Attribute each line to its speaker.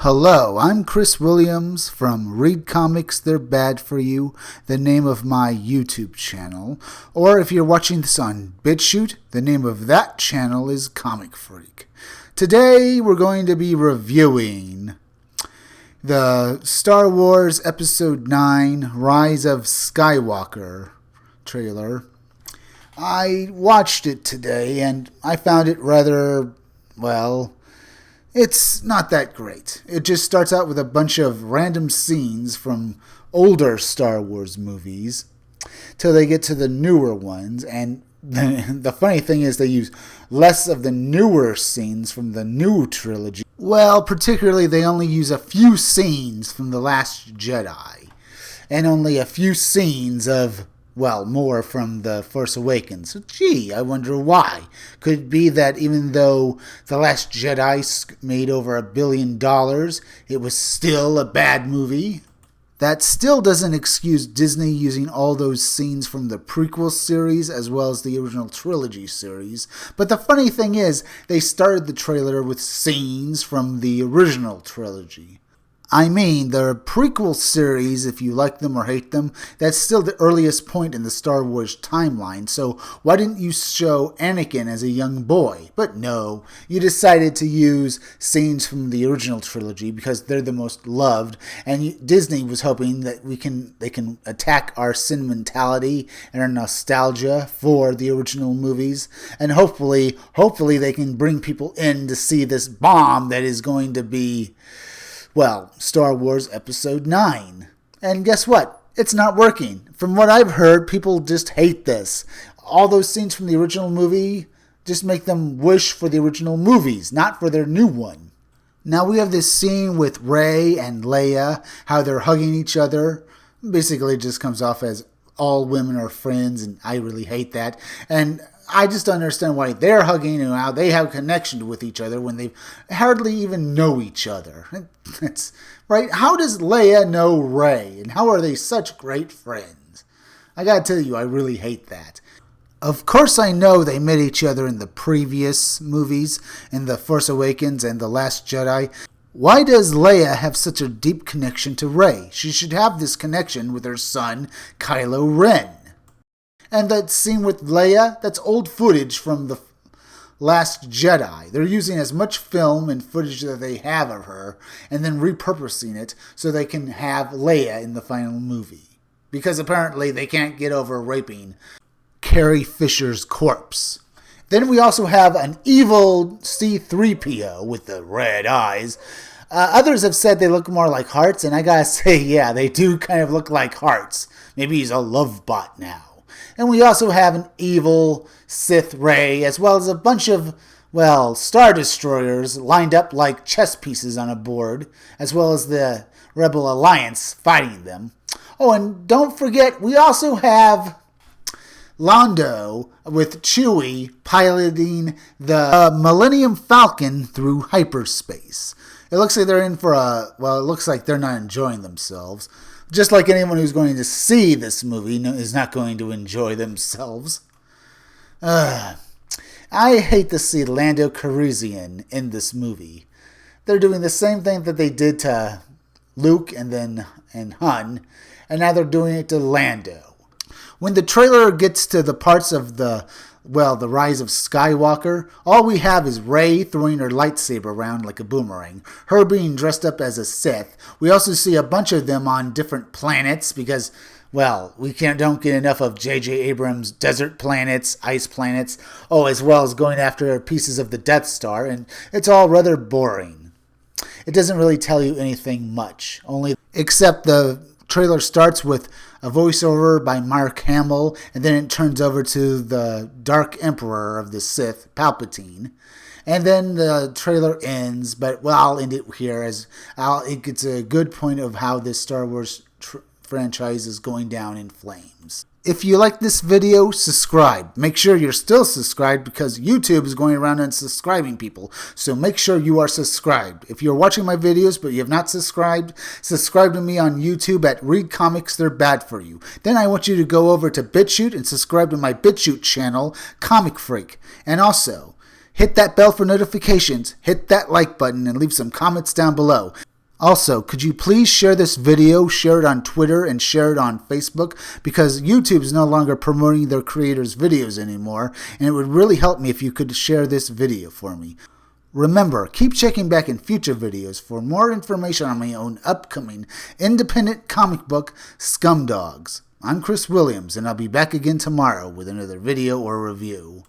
Speaker 1: Hello, I'm Chris Williams from Read Comics They're Bad For You, the name of my YouTube channel. Or if you're watching this on BitChute, the name of that channel is Comic Freak. Today we're going to be reviewing the Star Wars Episode 9 Rise of Skywalker trailer. I watched it today and I found it rather, it's not that great. It just starts out with a bunch of random scenes from older Star Wars movies till they get to the newer ones. And the funny thing is they use less of the newer scenes from the new trilogy. Well, particularly they only use a few scenes from The Last Jedi and only a few scenes of more from The Force Awakens. So, I wonder why. Could it be that even though The Last Jedi made over $1 billion, it was still a bad movie? That still doesn't excuse Disney using all those scenes from the prequel series as well as the original trilogy series. But the funny thing is, they started the trailer with scenes from the original trilogy. I mean, the prequel series, if you like them or hate them, that's still the earliest point in the Star Wars timeline, so why didn't you show Anakin as a young boy? But no, you decided to use scenes from the original trilogy because they're the most loved, and Disney was hoping that they can attack our sentimentality and our nostalgia for the original movies, and hopefully they can bring people in to see this bomb that is going to be Star Wars Episode 9. And guess what? It's not working. From what I've heard, people just hate this. All those scenes from the original movie just make them wish for the original movies, not for their new one. Now we have this scene with Rey and Leia, how they're hugging each other. Basically, it just comes off as all women are friends, and I really hate that. And I just don't understand why they're hugging and how they have a connection with each other when they hardly even know each other. That's right. How does Leia know Rey? And how are they such great friends? I gotta tell you, I really hate that. Of course I know they met each other in the previous movies, in The Force Awakens and The Last Jedi. Why does Leia have such a deep connection to Rey? She should have this connection with her son, Kylo-ren. And that scene with Leia, that's old footage from The Last Jedi. They're using as much film and footage that they have of her and then repurposing it so they can have Leia in the final movie. Because apparently they can't get over raping Carrie Fisher's corpse. Then we also have an evil C-3PO with the red eyes. Others have said they look more like hearts, and I gotta say, yeah, they do kind of look like hearts. Maybe he's a love bot now. And we also have an evil Sith Rey, as well as a bunch of, Star Destroyers lined up like chess pieces on a board, as well as the Rebel Alliance fighting them. Oh, and don't forget, we also have Lando with Chewie piloting the Millennium Falcon through hyperspace. It looks like they're in for it looks like they're not enjoying themselves. Just like anyone who's going to see this movie is not going to enjoy themselves. I hate to see Lando Calrissian in this movie. They're doing the same thing that they did to Luke and Han, and now they're doing it to Lando. When the trailer gets to the parts of the Rise of Skywalker, all we have is Rey throwing her lightsaber around like a boomerang, her being dressed up as a Sith. We also see a bunch of them on different planets because, we don't get enough of J.J. Abrams' desert planets, ice planets, as well as going after pieces of the Death Star, and it's all rather boring. It doesn't really tell you anything much, except the trailer starts with a voiceover by Mark Hamill, and then it turns over to the Dark Emperor of the Sith, Palpatine. And then the trailer ends, but I'll end it here as it gets a good point of how this Star Wars franchise is going down in flames. If you like this video, subscribe. Make sure you're still subscribed because YouTube is going around and subscribing people. So make sure you are subscribed. If you're watching my videos but you have not subscribed, subscribe to me on YouTube at Read Comics They're Bad For You. Then I want you to go over to BitChute and subscribe to my BitChute channel, Comic Freak. And also, hit that bell for notifications, hit that like button, and leave some comments down below. Also, could you please share this video, share it on Twitter, and share it on Facebook? Because YouTube is no longer promoting their creators' videos anymore, and it would really help me if you could share this video for me. Remember, keep checking back in future videos for more information on my own upcoming independent comic book, Scumdogs. I'm Chris Williams, and I'll be back again tomorrow with another video or review.